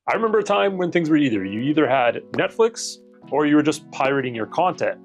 I remember a time when things were you either had Netflix or you were just pirating your content.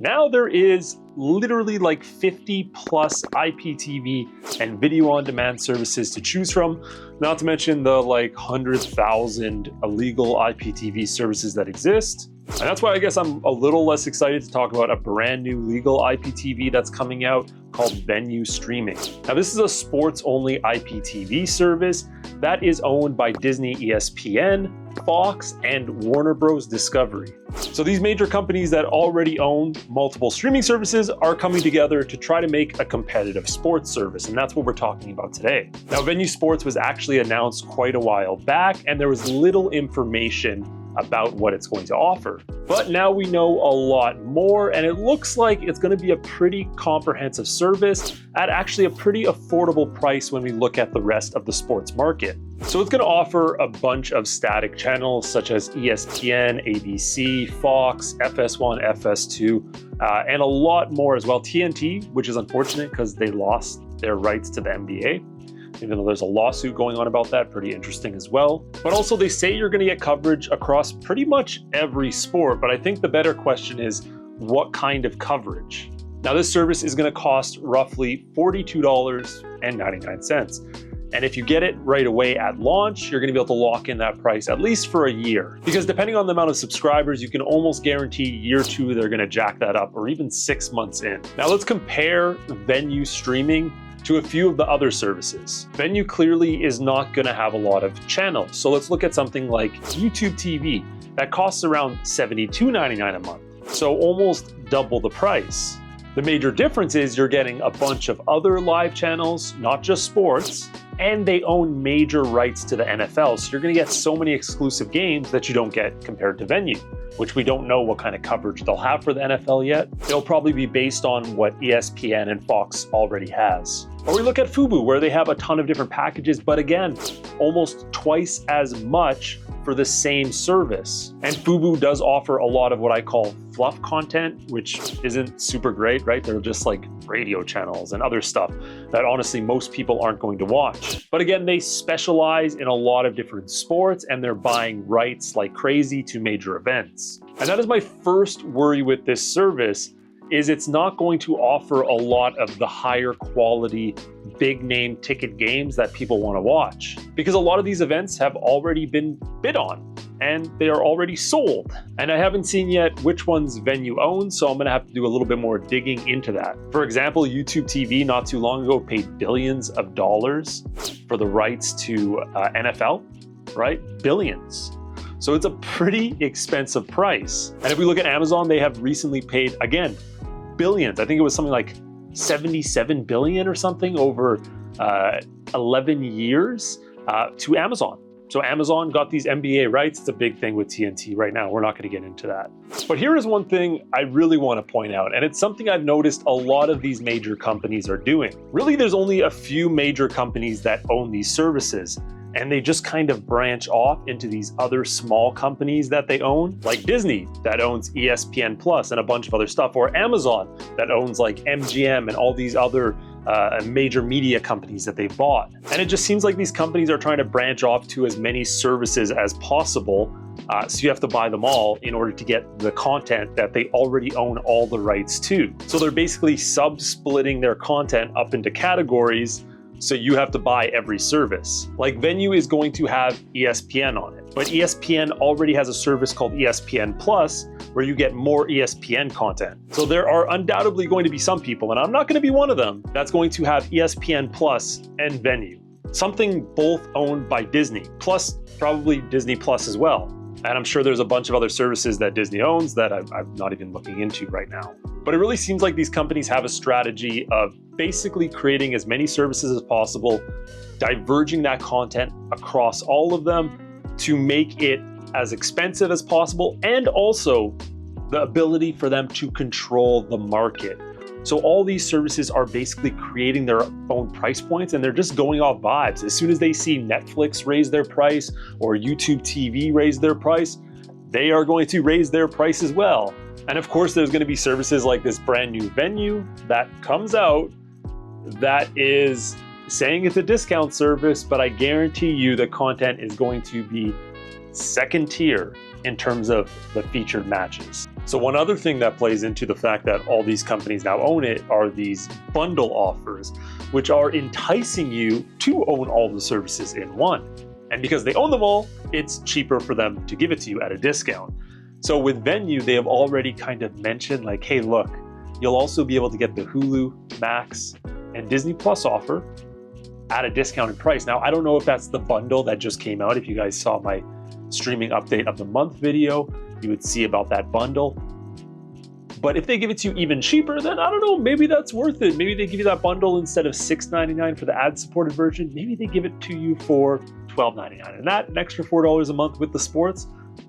Now there is literally like 50 plus IPTV and video on demand services to choose from, not to mention the like 100,000 illegal IPTV services that exist. And that's why I guess I'm a little less excited to talk about a brand new legal IPTV that's coming out called Venu Streaming. Now this is a sports only IPTV service that is owned by Disney ESPN, Fox, and Warner Bros. Discovery. So these major companies that already own multiple streaming services are coming together to try to make a competitive sports service, and that's what we're talking about today. Now, Venu Sports was actually announced quite a while back, and there was little information about what it's going to offer. But now we know a lot more, and it looks like it's going to be a pretty comprehensive service at actually a pretty affordable price when we look at the rest of the sports market. So it's going to offer a bunch of static channels such as ESPN, ABC, Fox, FS1, FS2, and a lot more as well. TNT, which is unfortunate because they lost their rights to the NBA. Even though there's a lawsuit going on about that, pretty interesting as well. But also they say you're gonna get coverage across pretty much every sport, but I think the better question is what kind of coverage? Now this service is gonna cost roughly $42.99. And if you get it right away at launch, you're gonna be able to lock in that price at least for a year. Because depending on the amount of subscribers, you can almost guarantee year two, they're gonna jack that up, or even 6 months in. Now let's compare Venu Streaming to a few of the other services. Venu clearly is not gonna have a lot of channels. So let's look at something like YouTube TV. That costs around $72.99 a month. So almost double the price. The major difference is you're getting a bunch of other live channels, not just sports, and they own major rights to the NFL. So you're gonna get so many exclusive games that you don't get compared to Venu, which we don't know what kind of coverage they'll have for the NFL yet. It'll probably be based on what ESPN and Fox already has. Or we look at Fubo, where they have a ton of different packages, but again, almost twice as much for the same service. And Fubo does offer a lot of what I call fluff content, which isn't super great, right? They're just like radio channels and other stuff that honestly most people aren't going to watch. But again, they specialize in a lot of different sports and they're buying rights like crazy to major events. And that is my first worry with this service, is it's not going to offer a lot of the higher quality, big name ticket games that people want to watch. Because a lot of these events have already been bid on and they are already sold. And I haven't seen yet which ones Venu owns, so I'm gonna have to do a little bit more digging into that. For example, YouTube TV not too long ago paid billions of dollars for the rights to NFL, right? Billions. So it's a pretty expensive price. And if we look at Amazon, they have recently paid, again, billions. I think it was something like 77 billion or something over 11 years to Amazon. So Amazon got these NBA rights. It's a big thing with TNT right now. We're not going to get into that. But here is one thing I really want to point out, and it's something I've noticed a lot of these major companies are doing. Really, there's only a few major companies that own these services, and they just kind of branch off into these other small companies that they own, like Disney that owns ESPN Plus and a bunch of other stuff, or Amazon that owns like MGM and all these other major media companies that they've bought. And it just seems like these companies are trying to branch off to as many services as possible. So you have to buy them all in order to get the content that they already own all the rights to. So they're basically sub-splitting their content up into categories, so you have to buy every service. Like Venu is going to have ESPN on it, but ESPN already has a service called ESPN Plus where you get more ESPN content. So there are undoubtedly going to be some people, and I'm not going to be one of them, that's going to have ESPN Plus and Venu, something both owned by Disney, plus probably Disney Plus as well. And I'm sure there's a bunch of other services that Disney owns that I'm not even looking into right now. But it really seems like these companies have a strategy of basically creating as many services as possible, diverging that content across all of them to make it as expensive as possible, and also the ability for them to control the market. So all these services are basically creating their own price points, and they're just going off vibes. As soon as they see Netflix raise their price or YouTube TV raise their price, they are going to raise their price as well. And of course, there's going to be services like this brand new Venu that comes out that is saying it's a discount service, but I guarantee you the content is going to be second tier in terms of the featured matches. So one other thing that plays into the fact that all these companies now own it are these bundle offers, which are enticing you to own all the services in one. And because they own them all, it's cheaper for them to give it to you at a discount. So with Venu, they have already kind of mentioned like, hey, look, you'll also be able to get the Hulu, Max, and Disney Plus offer at a discounted price. Now, I don't know if that's the bundle that just came out. If you guys saw my streaming update of the month video, you would see about that bundle. But if they give it to you even cheaper, then I don't know, maybe that's worth it. Maybe they give you that bundle instead of $6.99 for the ad-supported version. Maybe they give it to you for $12.99. And that, an extra $4 a month with the sports,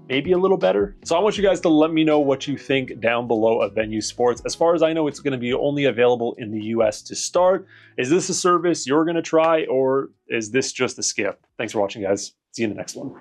maybe a little better. So I want you guys to let me know what you think down below of Venu Sports. As far as I know, it's going to be only available in the US to start. Is this a service you're going to try, or is this just a skip? Thanks for watching, guys. See you in the next one.